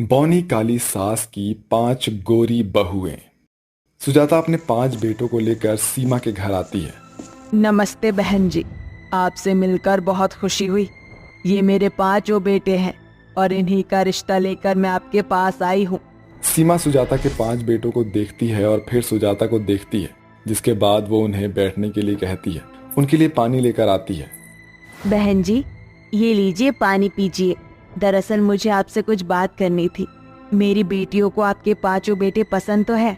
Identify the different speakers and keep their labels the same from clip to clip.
Speaker 1: बौनी काली सास की 5 गोरी बहुएं। सुजाता अपने 5 बेटों को लेकर सीमा के घर आती है।
Speaker 2: नमस्ते बहन जी, आपसे मिलकर बहुत खुशी हुई। ये मेरे 5 बेटे हैं और इन्हीं का रिश्ता लेकर मैं आपके पास आई हूँ।
Speaker 1: सीमा सुजाता के 5 बेटों को देखती है और फिर सुजाता को देखती है, जिसके बाद वो उन्हें बैठने के लिए कहती है। उनके लिए पानी लेकर आती है।
Speaker 2: बहन जी, ये लीजिए, पानी पीजिए। दरअसल मुझे आपसे कुछ बात करनी थी। मेरी बेटियों को आपके 5 बेटे पसंद तो है,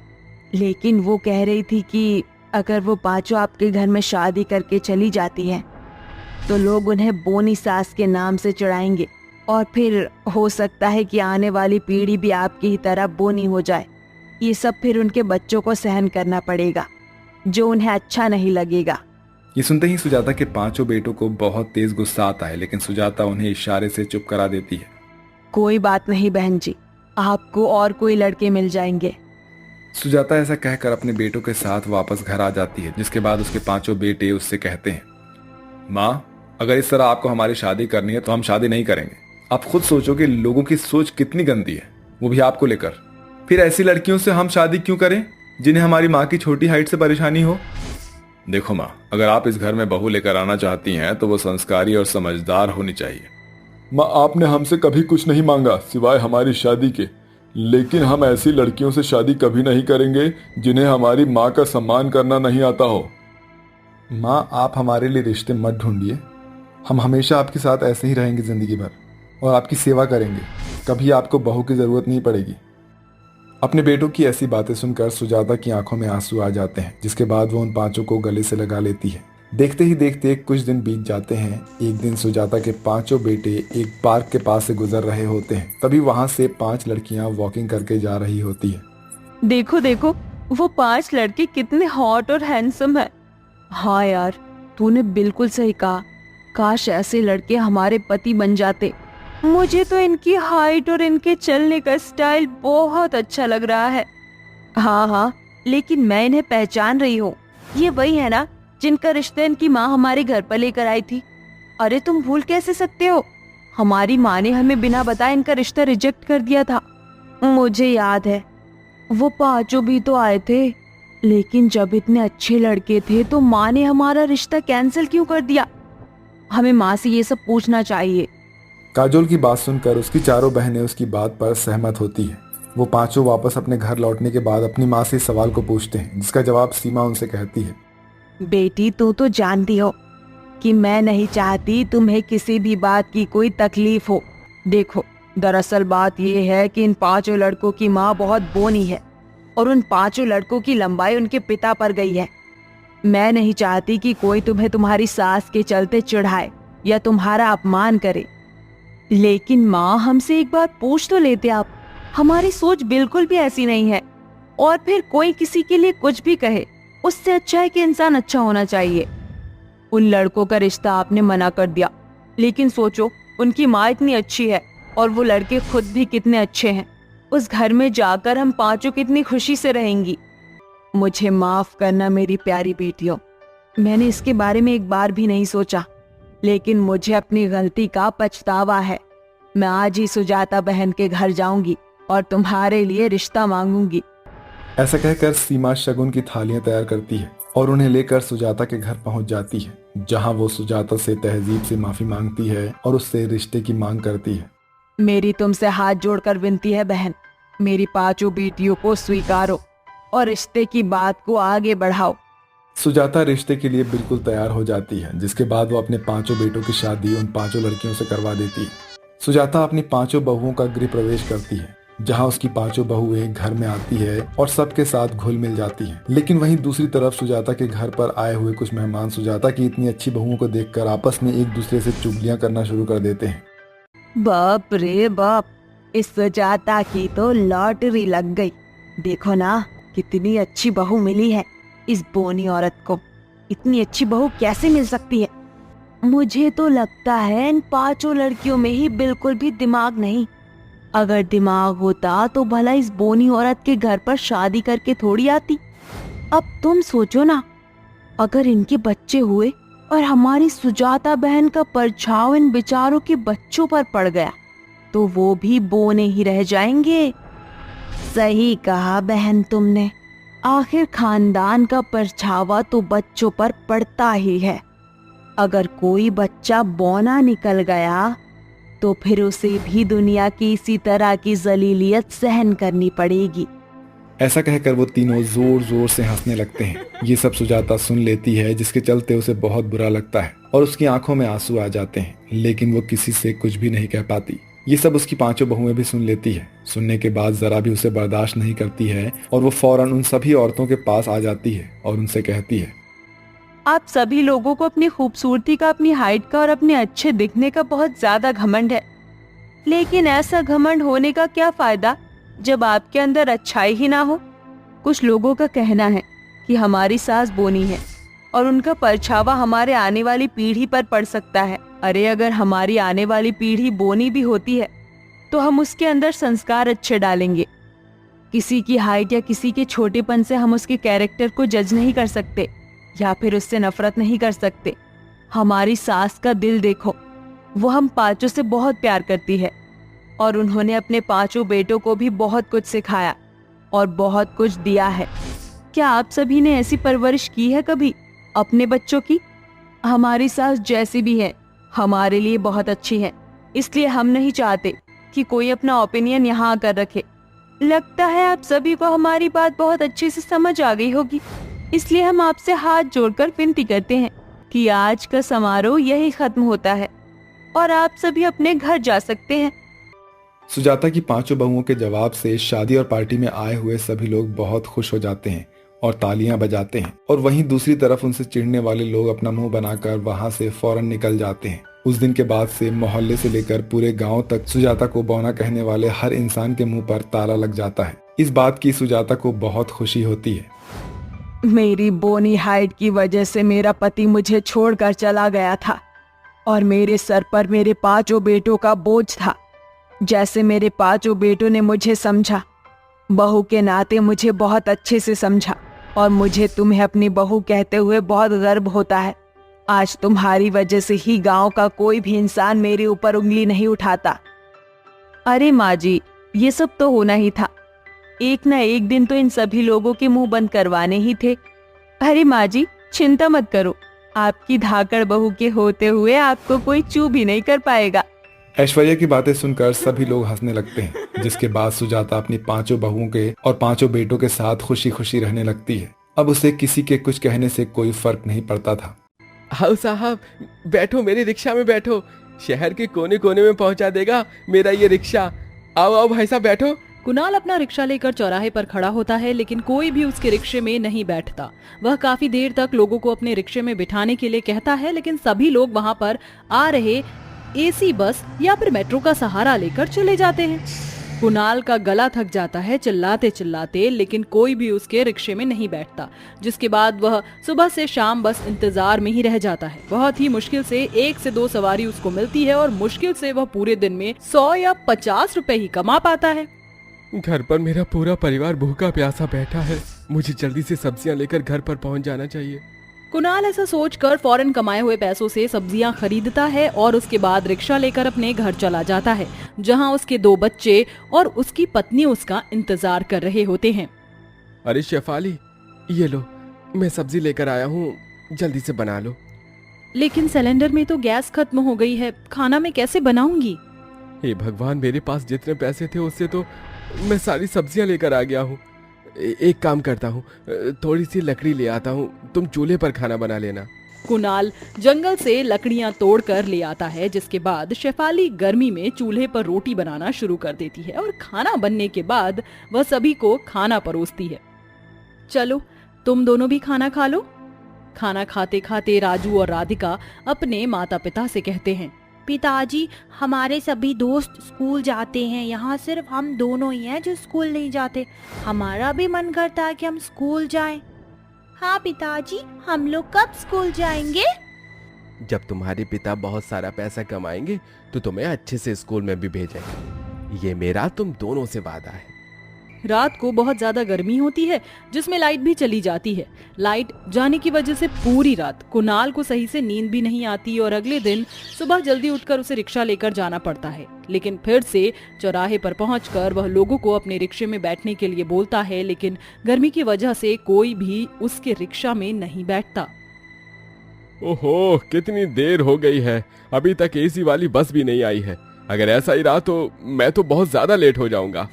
Speaker 2: लेकिन वो कह रही थी कि अगर वो 5 आपके घर में शादी करके चली जाती हैं तो लोग उन्हें बोनी सास के नाम से चिढ़ाएंगे और फिर हो सकता है कि आने वाली पीढ़ी भी आपकी ही तरह बोनी हो जाए। ये सब फिर उनके बच्चों को सहन करना पड़ेगा, जो उन्हें अच्छा नहीं लगेगा।
Speaker 1: ये सुनते ही सुजाता के 5 बेटों को बहुत तेज गुस्सा आता है, लेकिन सुजाता उन्हें इशारे से चुप करा देती है।
Speaker 2: कोई बात नहीं बहन जी, आपको और कोई लड़के मिल जाएंगे।
Speaker 1: सुजाता ऐसा कहकर अपने बेटों के साथ वापस घर आ जाती है, जिसके बाद उसके 5 बेटे उससे कहते हैं, माँ, अगर इस तरह आपको हमारी शादी करनी है तो हम शादी नहीं करेंगे। आप खुद सोचो कि लोगों की सोच कितनी गंदी है, वो भी आपको लेकर। फिर ऐसी लड़कियों से हम शादी क्यों करें जिन्हें हमारी माँ की छोटी हाइट से परेशानी हो। देखो माँ, अगर आप इस घर में बहू लेकर आना चाहती हैं तो वो संस्कारी और समझदार होनी चाहिए। माँ, आपने हमसे कभी कुछ नहीं मांगा सिवाय हमारी शादी के, लेकिन हम ऐसी लड़कियों से शादी कभी नहीं करेंगे जिन्हें हमारी माँ का सम्मान करना नहीं आता हो। माँ, आप हमारे लिए रिश्ते मत ढूंढिए। हम हमेशा आपके साथ ऐसे ही रहेंगे जिंदगी भर और आपकी सेवा करेंगे। कभी आपको बहू की जरूरत नहीं पड़ेगी। अपने बेटों की ऐसी बातें सुनकर सुजाता की आंखों में आंसू आ जाते हैं, जिसके बाद वो उन 5 को गले से लगा लेती है। देखते ही देखते कुछ दिन बीत जाते हैं। एक दिन सुजाता के 5 बेटे एक पार्क के पास से गुजर रहे होते हैं। तभी वहां से 5 लड़कियां वॉकिंग करके जा रही होती है।
Speaker 2: देखो देखो, वो 5 लड़के कितने हॉट और हैंडसम है। हाँ यार, तूने बिल्कुल सही कहा। काश ऐसे लड़के हमारे पति बन जाते। मुझे तो इनकी हाइट और इनके चलने का स्टाइल बहुत अच्छा लग रहा है। हाँ हाँ, लेकिन मैं इन्हें पहचान रही हूँ। ये वही है ना जिनका रिश्ता इनकी माँ हमारे घर पर लेकर आई थी। अरे तुम भूल कैसे सकते हो? हमारी माँ ने हमें बिना बताए इनका रिश्ता रिजेक्ट कर दिया था। मुझे याद है, वो 5 भी तो आए थे, लेकिन जब इतने अच्छे लड़के थे तो माँ ने हमारा रिश्ता कैंसिल क्यों कर दिया? हमें माँ से ये सब पूछना चाहिए।
Speaker 1: काजोल की बात सुनकर उसकी 4 बहनें उसकी बात पर सहमत होती हैं। वो 5 वापस अपने घर लौटने के बाद अपनी माँ से इस सवाल को पूछते हैं, जिसका जवाब सीमा उनसे कहती है।
Speaker 2: बेटी, तू तो जानती हो कि मैं नहीं चाहती तुम्हें किसी भी बात की कोई तकलीफ हो। देखो, दरअसल बात ये है कि इन 5 लड़कों की माँ बहुत बोनी है और उन 5 लड़कों की लंबाई उनके पिता पर गई है। मैं नहीं चाहती कि कोई तुम्हें तुम्हारी सास के चलते चिढ़ाए या तुम्हारा अपमान करे। लेकिन माँ, हमसे एक बात पूछ तो लेते आप। हमारी सोच बिल्कुल भी ऐसी नहीं है। और फिर कोई किसी के लिए कुछ भी कहे, उससे अच्छा है कि इंसान अच्छा होना चाहिए। उन लड़कों का रिश्ता आपने मना कर दिया, लेकिन सोचो, उनकी माँ इतनी अच्छी है और वो लड़के खुद भी कितने अच्छे हैं। उस घर में जाकर हम 5 कितनी खुशी से रहेंगी। मुझे माफ करना मेरी प्यारी बेटियों, मैंने इसके बारे में एक बार भी नहीं सोचा, लेकिन मुझे अपनी गलती का पछतावा है। मैं आज ही सुजाता बहन के घर जाऊंगी और तुम्हारे लिए रिश्ता मांगूंगी।
Speaker 1: ऐसा कहकर सीमा शगुन की थालियां तैयार करती है और उन्हें लेकर सुजाता के घर पहुंच जाती है, जहां वो सुजाता से तहजीब से माफी मांगती है और उससे रिश्ते की मांग करती है।
Speaker 2: मेरी तुमसे हाथ जोड़कर विनती है बहन, मेरी 5 बेटियों को स्वीकारो और रिश्ते की बात को आगे बढ़ाओ।
Speaker 1: सुजाता रिश्ते के लिए बिल्कुल तैयार हो जाती है, जिसके बाद वो अपने 5 बेटों की शादी उन 5 लड़कियों से करवा देती है। सुजाता अपनी 5 बहुओं का गृह प्रवेश करती है, जहां उसकी 5 बहुएं घर में आती है और सबके साथ घुल मिल जाती हैं। लेकिन वहीं दूसरी तरफ सुजाता के घर पर आए हुए कुछ मेहमान सुजाता की इतनी अच्छी बहुओं को देखकर आपस में एक दूसरे से चुगलियां करना शुरू कर देते हैं।
Speaker 2: बाप रे बाप, इस सुजाता की तो लॉटरी लग गई। देखो ना, कितनी अच्छी बहू मिली है इस बोनी औरत को। इतनी अच्छी बहू कैसे मिल सकती है? मुझे तो लगता है इन 5 लड़कियों में ही बिल्कुल भी दिमाग नहीं। अगर दिमाग होता तो भला इस बोनी औरत के घर पर शादी करके थोड़ी आती। अब तुम सोचो ना, अगर इनके बच्चे हुए और हमारी सुजाता बहन का परछाव इन बेचारों के बच्चों पर पड़ गया तो वो भी बोने ही रह जाएंगे। सही कहा बहन तुमने, आखिर खानदान का परछावा तो बच्चों पर पड़ता ही है। अगर कोई बच्चा बौना निकल गया तो फिर उसे भी दुनिया की इसी तरह की जलीलियत सहन करनी पड़ेगी।
Speaker 1: ऐसा कहकर वो तीनों जोर जोर से हंसने लगते हैं। ये सब सुजाता सुन लेती है, जिसके चलते उसे बहुत बुरा लगता है और उसकी आंखों में आंसू आ जाते हैं, लेकिन वो किसी से कुछ भी नहीं कह पाती। ये सब उसकी पांचों बहुएं भी सुन लेती है। सुनने के बाद जरा भी उसे बर्दाश्त नहीं करती है और वो फौरन उन सभी औरतों के पास आ जाती है और उनसे कहती है,
Speaker 2: आप सभी लोगों को अपनी खूबसूरती का, अपनी हाइट का और अपने अच्छे दिखने का बहुत ज्यादा घमंड है, लेकिन ऐसा घमंड होने का क्या फायदा जब आपके अंदर अच्छाई ही ना हो। कुछ लोगों का कहना है कि हमारी सास बोनी है और उनका परछावा हमारे आने वाली पीढ़ी पर पड़ सकता है। अरे अगर हमारी आने वाली पीढ़ी बोनी भी होती है तो हम उसके अंदर संस्कार अच्छे डालेंगे। किसी की हाइट या किसी के छोटेपन से हम उसके कैरेक्टर को जज नहीं कर सकते या फिर उससे नफरत नहीं कर सकते। हमारी सास का दिल देखो, वो हम पांचों से बहुत प्यार करती है और उन्होंने अपने पांचों बेटों को भी बहुत कुछ सिखाया और बहुत कुछ दिया है। क्या आप सभी ने ऐसी परवरिश की है कभी अपने बच्चों की? हमारी सास जैसी भी है हमारे लिए बहुत अच्छी है, इसलिए हम नहीं चाहते कि कोई अपना ओपिनियन यहाँ आकर रखे। लगता है आप सभी को हमारी बात बहुत अच्छे से समझ आ गई होगी, इसलिए हम आपसे हाथ जोड़कर विनती करते हैं कि आज का समारोह यही खत्म होता है और आप सभी अपने घर जा सकते हैं।
Speaker 1: सुजाता की पांचों बहुओं के जवाब से शादी और पार्टी में आए हुए सभी लोग बहुत खुश हो जाते हैं और तालियां बजाते हैं, और वहीं दूसरी तरफ उनसे चिढ़ने वाले लोग अपना मुंह बनाकर वहां से फौरन निकल जाते हैं। उस दिन के बाद से मोहल्ले से लेकर पूरे गांव तक सुजाता को बौना कहने वाले हर इंसान के मुंह पर ताला लग जाता है। इस बात की सुजाता को बहुत खुशी होती है।
Speaker 2: मेरी बोनी हाइट की वजह से मेरा पति मुझे छोड़कर चला गया था और मेरे सर पर मेरे पांचों बेटों का बोझ था। जैसे मेरे पांचों बेटों ने मुझे समझा, बहू के नाते मुझे बहुत अच्छे से समझा, और मुझे तुम्हें अपनी बहू कहते हुए बहुत गर्व होता है। आज तुम्हारी वजह से ही गांव का कोई भी इंसान मेरे ऊपर उंगली नहीं उठाता। अरे माँ जी, ये सब तो होना ही था। एक न एक दिन तो इन सभी लोगों के मुंह बंद करवाने ही थे। अरे माँ जी, चिंता मत करो, आपकी धाकड़ बहू के होते हुए आपको कोई चू भी नहीं कर पाएगा।
Speaker 1: ऐश्वर्या की बातें सुनकर सभी लोग हंसने लगते हैं, जिसके बाद सुजाता अपनी पांचों बहुओं के और पांचों बेटों के साथ खुशी खुशी रहने लगती है। अब उसे किसी के कुछ कहने से कोई फर्क नहीं पड़ता था।
Speaker 3: आओ साहब, बैठो, मेरी रिक्शा में बैठो। शहर के कोने कोने में पहुंचा देगा मेरा ये रिक्शा। आओ आओ भाई साहब, बैठो।
Speaker 4: कुणाल अपना रिक्शा लेकर चौराहे पर खड़ा होता है, लेकिन कोई भी उसके रिक्शे में नहीं बैठता। वह काफी देर तक लोगों को अपने रिक्शे में बिठाने के लिए कहता है, लेकिन सभी लोग वहां पर आ रहे एसी बस या फिर मेट्रो का सहारा लेकर चले जाते हैं। कुणाल का गला थक जाता है चिल्लाते चिल्लाते, लेकिन कोई भी उसके रिक्शे में नहीं बैठता, जिसके बाद वह सुबह से शाम बस इंतजार में ही रह जाता है। बहुत ही मुश्किल से 1 से 2 सवारी उसको मिलती है और मुश्किल से वह पूरे दिन में 100 या 50 रुपए ही कमा पाता है।
Speaker 3: घर पर मेरा पूरा परिवार भूखा प्यासा बैठा है, मुझे जल्दी से सब्जियां लेकर घर पर पहुंच जाना चाहिए।
Speaker 4: कुणाल ऐसा सोचकर फौरन कमाए हुए पैसों से सब्जियां खरीदता है और उसके बाद रिक्शा लेकर अपने घर चला जाता है, जहां उसके 2 बच्चे और उसकी पत्नी उसका इंतजार कर रहे होते हैं।
Speaker 3: अरे शेफाली, ये लो, मैं सब्जी लेकर आया हूँ, जल्दी से बना लो।
Speaker 4: लेकिन सिलेंडर में तो गैस खत्म हो गई है, खाना मैं कैसे बनाऊंगी?
Speaker 3: हे भगवान, मेरे पास जितने पैसे थे उससे तो मैं सारी सब्जियां लेकर आ गया हूँ। एक काम करता हूँ, थोड़ी सी लकड़ी ले आता हूँ, तुम चूल्हे पर खाना बना लेना।
Speaker 4: कुणाल जंगल से लकड़ियां तोड़कर ले आता है, जिसके बाद शेफाली गर्मी में चूल्हे पर रोटी बनाना शुरू कर देती है और खाना बनने के बाद वह सभी को खाना परोसती है। चलो, तुम दोनों भी खाना खा लो। खाना खाते खाते राजू और राधिका अपने माता पिता से कहते हैं,
Speaker 5: पिताजी, हमारे सभी दोस्त स्कूल जाते हैं, यहाँ सिर्फ हम दोनों ही हैं जो स्कूल नहीं जाते। हमारा भी मन करता है कि हम स्कूल जाएं। हाँ पिताजी, हम लोग कब स्कूल जाएंगे?
Speaker 3: जब तुम्हारे पिता बहुत सारा पैसा कमाएंगे तो तुम्हें अच्छे से स्कूल में भी भेजेंगे। ये मेरा तुम दोनों से वादा है।
Speaker 4: रात को बहुत ज्यादा गर्मी होती है, जिसमें लाइट भी चली जाती है। लाइट जाने की वजह से पूरी रात कुणाल को सही से नींद भी नहीं आती और अगले दिन सुबह जल्दी उठकर उसे रिक्शा लेकर जाना पड़ता है। लेकिन फिर से चौराहे पर पहुंचकर वह लोगों को अपने रिक्शे में बैठने के लिए बोलता है, लेकिन गर्मी की वजह से कोई भी उसके रिक्शा में नहीं बैठता।
Speaker 3: ओहो, कितनी देर हो गई है, अभी तक एसी वाली बस भी नहीं आई है। अगर ऐसा ही रहा तो मैं तो बहुत ज्यादा लेट हो जाऊंगा।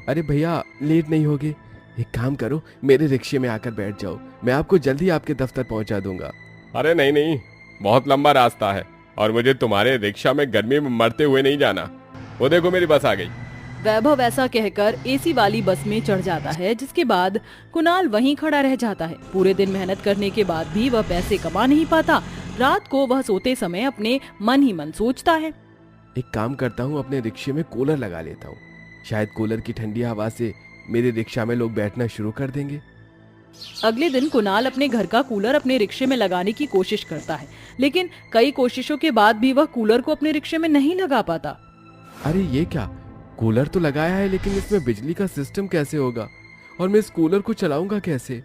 Speaker 3: अरे भैया, लेट नहीं होगे, एक काम करो, मेरे रिक्शे में आकर बैठ जाओ, मैं आपको जल्दी आपके दफ्तर पहुंचा दूंगा। अरे नहीं नहीं, बहुत लंबा रास्ता है और मुझे तुम्हारे रिक्शा में गर्मी में मरते हुए नहीं जाना। वो देखो, मेरी बस आ गई।
Speaker 4: वैभव ऐसा कहकर एसी वाली बस में चढ़ जाता है, जिसके बाद कुणाल वहीं खड़ा रह जाता है। पूरे दिन मेहनत करने के बाद भी वह पैसे कमा नहीं पाता। रात को वह सोते समय अपने मन ही मन सोचता है,
Speaker 3: एक काम करता हूँ, अपने रिक्शे में कूलर लगा लेता हूँ, शायद कूलर की ठंडी हवा से मेरे रिक्शा में लोग बैठना शुरू कर देंगे।
Speaker 4: अगले दिन कुणाल अपने घर का कूलर अपने रिक्शे में लगाने की कोशिश करता है, लेकिन कई कोशिशों के बाद भी वह कूलर को अपने रिक्शे में नहीं लगा पाता।
Speaker 3: अरे ये क्या, कूलर तो लगाया है लेकिन इसमें बिजली का सिस्टम कैसे होगा और मैं इस कूलर को चलाऊंगा कैसे?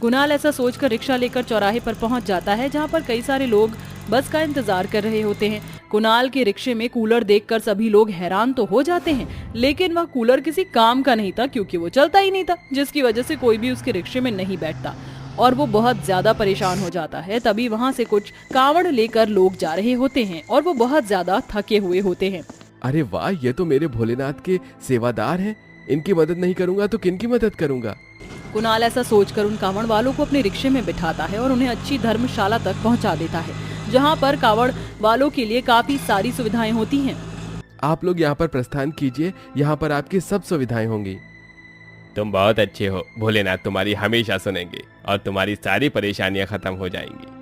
Speaker 4: कुणाल ऐसा सोचकर रिक्शा लेकर चौराहे पर पहुंच जाता है, जहां पर कई सारे लोग बस का इंतजार कर रहे होते हैं। कुणाल के रिक्शे में कूलर देखकर सभी लोग हैरान तो हो जाते हैं, लेकिन वह कूलर किसी काम का नहीं था, क्योंकि वो चलता ही नहीं था, जिसकी वजह से कोई भी उसके रिक्शे में नहीं बैठता और वो बहुत ज्यादा परेशान हो जाता है। तभी वहाँ से कुछ कावड़ लेकर लोग जा रहे होते हैं और वो बहुत ज्यादा थके हुए होते हैं।
Speaker 3: अरे वाह, ये तो मेरे भोलेनाथ के सेवादार हैं, इनकी मदद नहीं करूंगा तो किनकी मदद करूंगा?
Speaker 4: कुणाल ऐसा सोचकर उन कावड़ वालों को अपने रिक्शे में बिठाता है और उन्हें अच्छी धर्मशाला तक पहुंचा देता है, जहां पर कावड़ वालों के लिए काफी सारी सुविधाएं होती हैं।
Speaker 3: आप लोग यहाँ पर प्रस्थान कीजिए, यहाँ पर आपकी सब सुविधाएं होंगी। तुम बहुत अच्छे हो, भोलेनाथ तुम्हारी हमेशा सुनेंगे और तुम्हारी सारी परेशानियां खत्म हो जाएंगी।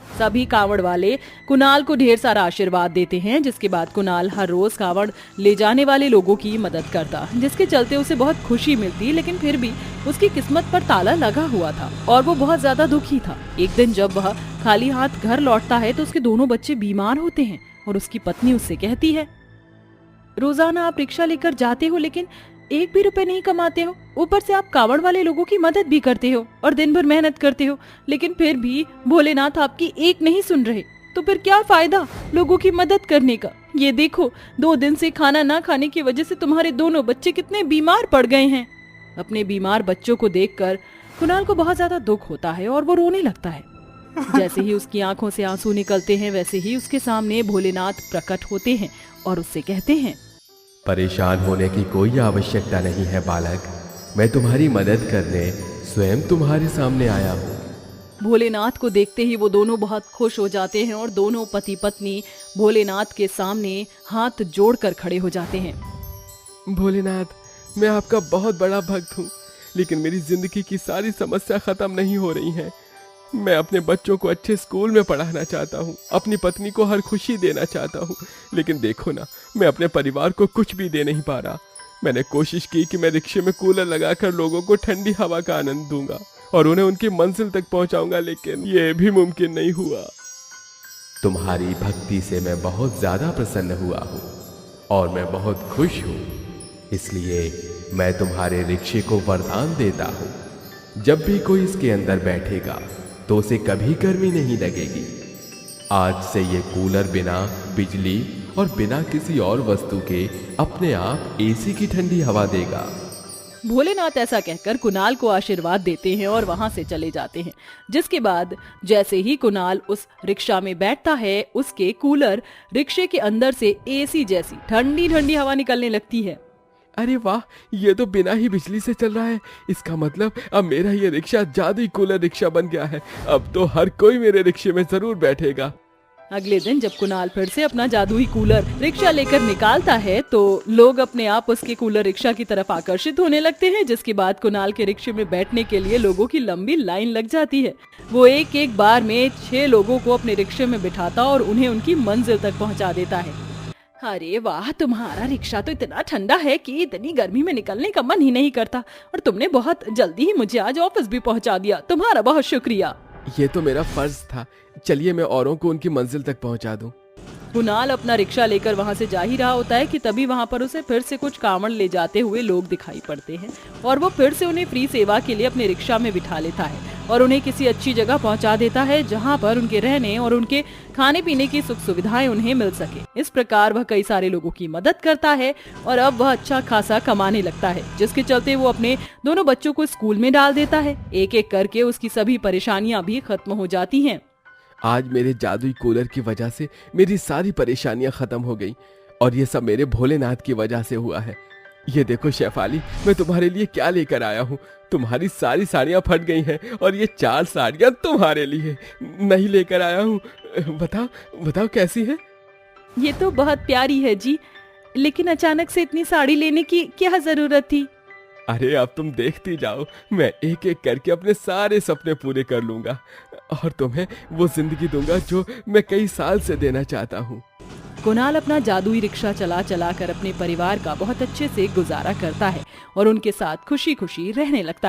Speaker 4: सभी कावड़ वाले कुणाल को ढेर सारा आशीर्वाद देते हैं, जिसके बाद कुणाल हर रोज कावड़ ले जाने वाले लोगों की मदद करता, जिसके चलते उसे बहुत खुशी मिलती। लेकिन फिर भी उसकी किस्मत पर ताला लगा हुआ था और वो बहुत ज्यादा दुखी था। एक दिन जब वह खाली हाथ घर लौटता है तो उसके दोनों बच्चे बीमार होते हैं और उसकी पत्नी उससे कहती है, रोजाना आप रिक्शा लेकर जाते हो लेकिन एक भी रुपए नहीं कमाते हो, ऊपर से आप कावड़ वाले लोगों की मदद भी करते हो और दिन भर मेहनत करते हो, लेकिन फिर भी भोलेनाथ आपकी एक नहीं सुन रहे, तो फिर क्या फायदा लोगों की मदद करने का? ये देखो, 2 दिन से खाना ना खाने की वजह से तुम्हारे दोनों बच्चे कितने बीमार पड़ गए हैं। अपने बीमार बच्चों को देखकर कुणाल को बहुत ज्यादा दुख होता है और वो रोने लगता है। जैसे ही उसकी आंखों से आंसू निकलते हैं, वैसे ही उसके सामने भोलेनाथ प्रकट होते हैं और उससे कहते हैं,
Speaker 3: परेशान होने की कोई आवश्यकता नहीं है बालक, मैं तुम्हारी मदद करने स्वयं तुम्हारे सामने आया हूँ।
Speaker 4: भोलेनाथ को देखते ही वो दोनों बहुत खुश हो जाते हैं और दोनों पति पत्नी भोलेनाथ के सामने हाथ जोड़कर खड़े हो जाते हैं।
Speaker 3: भोलेनाथ, मैं आपका बहुत बड़ा भक्त हूँ, लेकिन मेरी जिंदगी की सारी समस्या खत्म नहीं हो रही है। मैं अपने बच्चों को अच्छे स्कूल में पढ़ाना चाहता हूँ, अपनी पत्नी को हर खुशी देना चाहता हूँ, लेकिन देखो ना, मैं अपने परिवार को कुछ भी दे नहीं पा रहा। मैंने कोशिश की कि मैं रिक्शे में कूलर लगाकर लोगों को ठंडी हवा का आनंद दूंगा और उन्हें उनकी मंजिल तक पहुंचाऊंगा, लेकिन ये भी मुमकिन नहीं हुआ। तुम्हारी भक्ति से मैं बहुत ज्यादा प्रसन्न हुआ हूँ और मैं बहुत खुश हूँ, इसलिए मैं तुम्हारे रिक्शे को वरदान देता हूँ, जब भी कोई इसके अंदर बैठेगा तो उसे कभी गर्मी नहीं लगेगी। आज से ये कूलर बिना बिजली और बिना किसी और वस्तु के अपने आप एसी की ठंडी हवा देगा।
Speaker 4: भोलेनाथ ऐसा कहकर कुणाल को आशीर्वाद देते हैं और वहां से चले जाते हैं, जिसके बाद जैसे ही कुणाल उस रिक्शा में बैठता है, उसके कूलर रिक्शे के अंदर से एसी जैसी ठंडी ठंडी हवा निकलने लगती है।
Speaker 3: अरे वाह, ये तो बिना ही बिजली से चल रहा है। इसका मतलब अब मेरा ये रिक्शा जादुई कूलर रिक्शा बन गया है। अब तो हर कोई मेरे रिक्शे में जरूर बैठेगा।
Speaker 4: अगले दिन जब कुणाल फिर से अपना जादुई कूलर रिक्शा लेकर निकालता है तो लोग अपने आप उसके कूलर रिक्शा की तरफ आकर्षित होने लगते हैं, जिसके बाद कुणाल के रिक्शे में बैठने के लिए लोगों की लंबी लाइन लग जाती है। वो एक एक बार में 6 लोगों को अपने रिक्शे में बिठाता और उन्हें उनकी मंजिल तक पहुंचा देता है। अरे वाह, तुम्हारा रिक्शा तो इतना ठंडा है कि इतनी गर्मी में निकलने का मन ही नहीं करता, और तुमने बहुत जल्दी ही मुझे आज ऑफिस भी पहुंचा दिया। तुम्हारा बहुत शुक्रिया।
Speaker 3: ये तो मेरा फर्ज था। चलिए मैं औरों को उनकी मंजिल तक पहुंचा दूं।
Speaker 4: कुणाल अपना रिक्शा लेकर वहां से जा ही रहा होता है कि तभी वहां पर उसे फिर से कुछ कांवड़ ले जाते हुए लोग दिखाई पड़ते हैं और वो फिर से उन्हें फ्री सेवा के लिए अपने रिक्शा में बिठा लेता है और उन्हें किसी अच्छी जगह पहुंचा देता है जहां पर उनके रहने और उनके खाने पीने की सुख सुविधाएं उन्हें मिल सके। इस प्रकार वह कई सारे लोगों की मदद करता है और अब वह अच्छा खासा कमाने लगता है, जिसके चलते वो अपने दोनों बच्चों को स्कूल में डाल देता है। एक एक करके उसकी सभी परेशानियां भी खत्म हो जाती हैं।
Speaker 3: आज मेरे जादुई कूलर की वजह से मेरी सारी परेशानियां खत्म हो गई और ये सब मेरे भोलेनाथ की वजह से हुआ है। ये देखो शेफाली, मैं तुम्हारे लिए क्या लेकर आया हूँ। तुम्हारी सारी साड़ियाँ फट गई हैं और ये 4 साड़ियाँ तुम्हारे लिए नहीं लेकर आया हूँ। बताओ बताओ कैसी है?
Speaker 4: ये तो बहुत प्यारी है जी, लेकिन अचानक से इतनी साड़ी लेने की क्या जरूरत थी?
Speaker 3: अरे अब तुम देखती जाओ, मैं एक एक करके अपने सारे सपने पूरे कर लूंगा और तुम्हें वो जिंदगी दूंगा जो मैं कई साल से देना चाहता हूँ।
Speaker 4: कुणाल अपना जादुई रिक्शा चला चला कर अपने परिवार का बहुत अच्छे से गुजारा करता है और उनके साथ खुशी खुशी रहने लगता है।